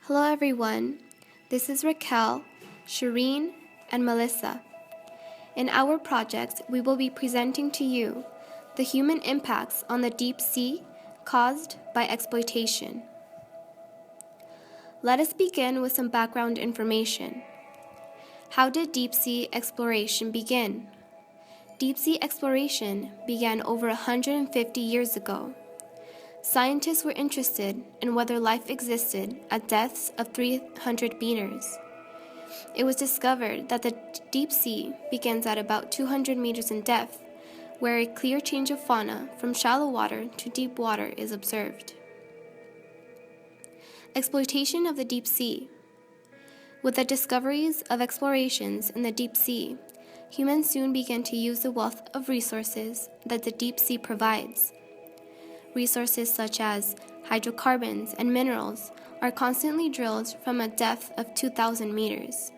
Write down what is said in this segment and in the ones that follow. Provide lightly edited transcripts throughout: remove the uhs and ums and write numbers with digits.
Hello everyone, this is Raquel, Shireen, and Melissa. In our project, we will be presenting to you the human impacts on the deep sea caused by exploitation. Let us begin with some background information. How did deep sea exploration begin? Deep sea exploration began over 150 years ago. Scientists were interested in whether life existed at depths of 300 meters. It was discovered that the deep sea begins at about 200 meters in depth, where a clear change of fauna from shallow water to deep water is observed. Exploitation of the deep sea. With the discoveries of explorations in the deep sea, humans soon began to use the wealth of resources that the deep sea provides. Resources such as hydrocarbons and minerals are constantly drilled from a depth of 2,000 meters.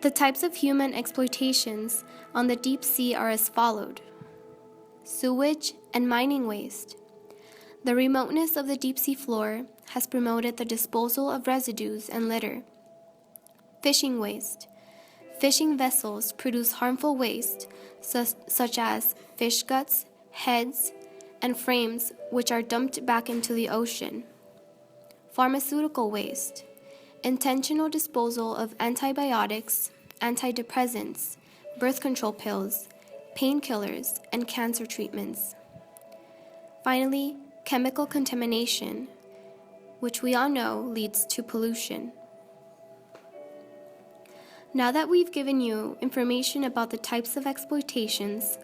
The types of human exploitations on the deep sea are as followed: sewage and mining waste. The remoteness of the deep sea floor has promoted the disposal of residues and litter. Fishing waste. Fishing vessels produce harmful waste such as fish guts, heads, and frames, which are dumped back into the ocean. Pharmaceutical waste. Intentional disposal of antibiotics, antidepressants, birth control pills, painkillers, and cancer treatments. Finally, chemical contamination, which we all know leads to pollution. Now that we've given you information about the types of exploitations,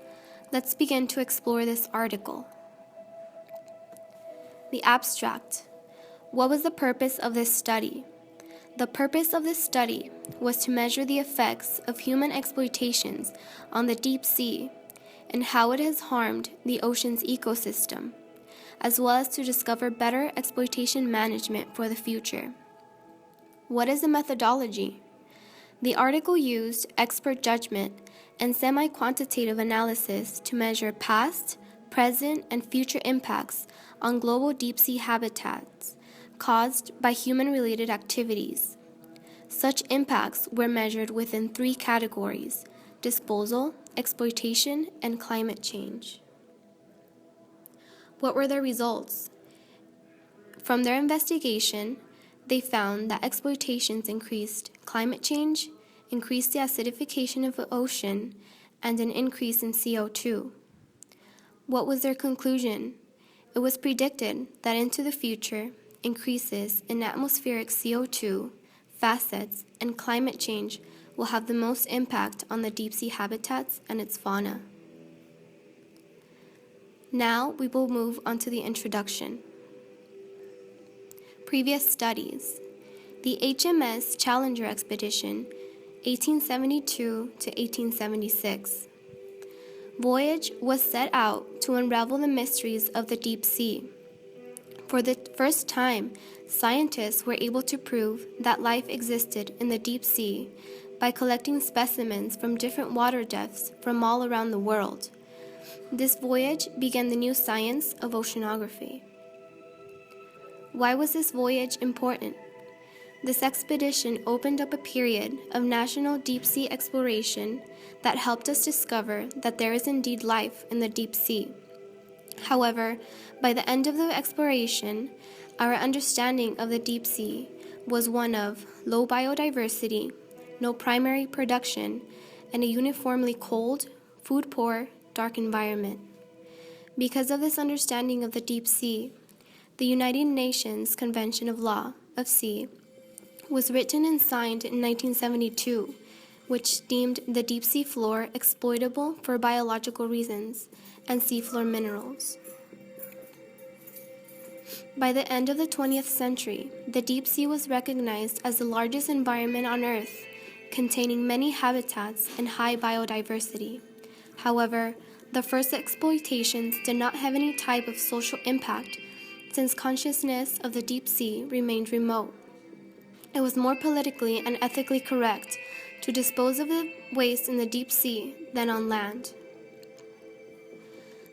let's begin to explore this article. The abstract. What was the purpose of this study? The purpose of this study was to measure the effects of human exploitations on the deep sea and how it has harmed the ocean's ecosystem, as well as to discover better exploitation management for the future. What is the methodology? The article used expert judgment and semi-quantitative analysis to measure past, present, and future impacts on global deep-sea habitats caused by human-related activities. Such impacts were measured within 3 categories: disposal, exploitation, and climate change. What were their results? From their investigation, they found that exploitations increased climate change, increased the acidification of the ocean, and an increase in CO2. What was their conclusion? It was predicted that into the future, increases in atmospheric CO2, facets, and climate change will have the most impact on the deep-sea habitats and its fauna. Now we will move on to the introduction. Previous studies. The HMS Challenger expedition, 1872 to 1876. Voyage was set out to unravel the mysteries of the deep sea. For the first time, scientists were able to prove that life existed in the deep sea by collecting specimens from different water depths from all around the world. This voyage began the new science of oceanography. Why was this voyage important? This expedition opened up a period of national deep-sea exploration that helped us discover that there is indeed life in the deep sea. However, by the end of the exploration, our understanding of the deep sea was one of low biodiversity, no primary production, and a uniformly cold, food-poor, dark environment. Because of this understanding of the deep sea, the United Nations Convention of Law of Sea was written and signed in 1972, which deemed the deep sea floor exploitable for biological reasons and seafloor minerals. By the end of the 20th century, the deep sea was recognized as the largest environment on Earth, containing many habitats and high biodiversity. However, the first exploitations did not have any type of social impact, since consciousness of the deep sea remained remote. It was more politically and ethically correct to dispose of the waste in the deep sea than on land.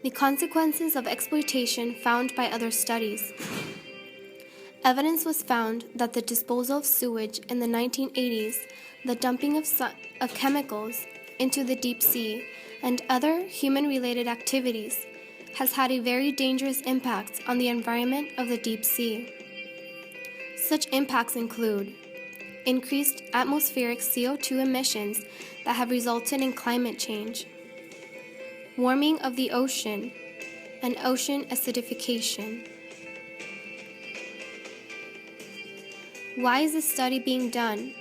The consequences of exploitation found by other studies. Evidence was found that the disposal of sewage in the 1980s, the dumping of chemicals into the deep sea, and other human-related activities has had a very dangerous impact on the environment of the deep sea. Such impacts include increased atmospheric CO2 emissions that have resulted in climate change, warming of the ocean, and ocean acidification. Why is this study being done?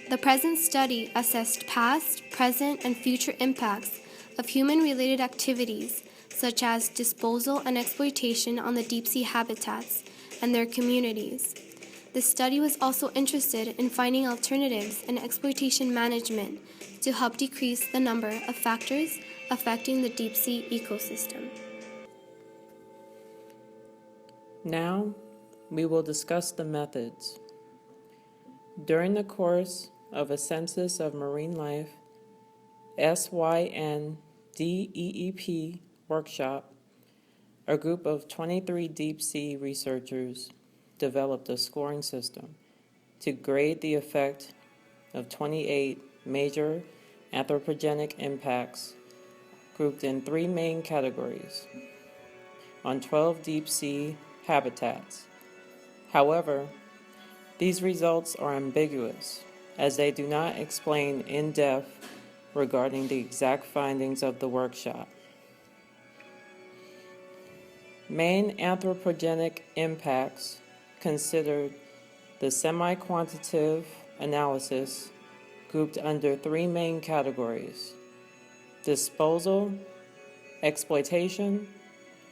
The present study assessed past, present, and future impacts of human-related activities such as disposal and exploitation on the deep-sea habitats and their communities. The study was also interested in finding alternatives in exploitation management to help decrease the number of factors affecting the deep-sea ecosystem. Now, we will discuss the methods. During the course of a census of marine life, SYNDEEP workshop, a group of 23 deep-sea researchers developed a scoring system to grade the effect of 28 major anthropogenic impacts grouped in 3 main categories on 12 deep-sea habitats. However, these results are ambiguous as they do not explain in depth regarding the exact findings of the workshop. Main anthropogenic impacts considered the semi-quantitative analysis grouped under 3 main categories: disposal, exploitation,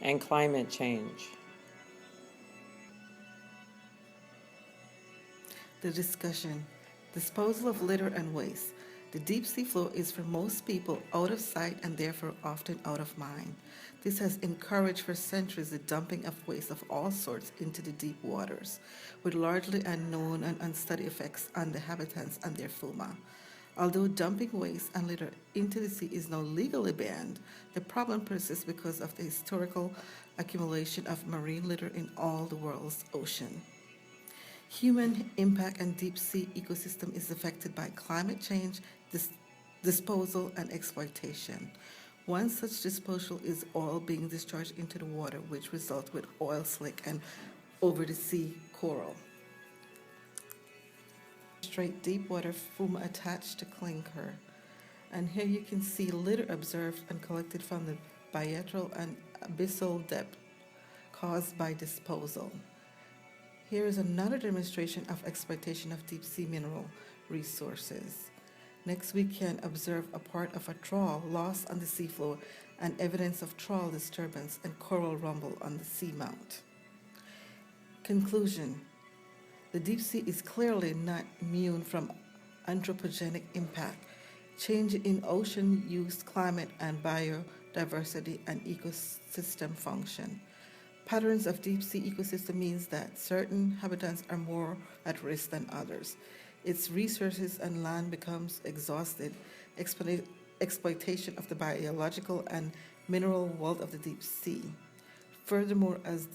and climate change. The discussion: disposal of litter and waste. The deep sea floor is for most people out of sight and therefore often out of mind. This has encouraged for centuries the dumping of waste of all sorts into the deep waters, with largely unknown and unstudied effects on the habitats and their fauna. Although dumping waste and litter into the sea is now legally banned, the problem persists because of the historical accumulation of marine litter in all the world's ocean. Human impact on deep sea ecosystem is affected by climate change, disposal, and exploitation. One such disposal is oil being discharged into the water, which results with oil slick and over the sea coral. Straight deep water fuma attached to clinker. And here you can see litter observed and collected from the bilateral and abyssal depth caused by disposal. Here is another demonstration of exploitation of deep sea mineral resources. Next, we can observe a part of a trawl lost on the seafloor and evidence of trawl disturbance and coral rumble on the seamount. Conclusion: the deep sea is clearly not immune from anthropogenic impact. Change in ocean use, climate and biodiversity and ecosystem function. Patterns of deep sea ecosystem means that certain habitats are more at risk than others. Its resources and land becomes exhausted. Exploitation of the biological and mineral wealth of the deep sea. Furthermore, as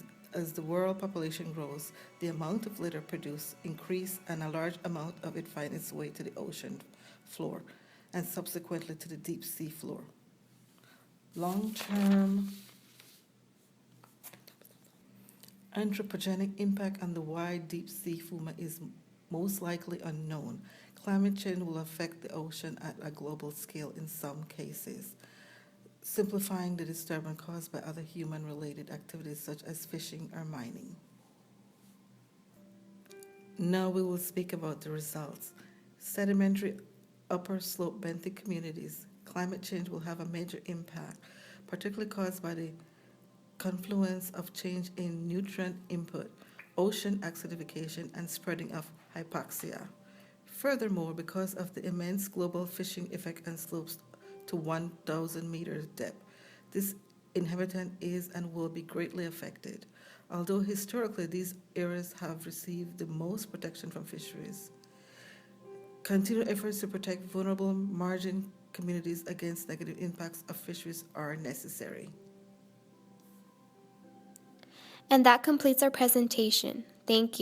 the world population grows, the amount of litter produced increase and a large amount of it finds its way to the ocean floor and subsequently to the deep sea floor. Long-term anthropogenic impact on the wide deep sea fauna is most likely unknown. Climate change will affect the ocean at a global scale in some cases, simplifying the disturbance caused by other human-related activities such as fishing or mining. Now we will speak about the results. Sedimentary upper slope benthic communities. Climate change will have a major impact, particularly caused by the confluence of change in nutrient input, ocean acidification, and spreading of hypoxia. Furthermore, because of the immense global fishing effect and slopes to 1,000 meters depth, this inhabitant is and will be greatly affected, although historically these areas have received the most protection from fisheries. Continued efforts to protect vulnerable margin communities against negative impacts of fisheries are necessary. And that completes our presentation. Thank you.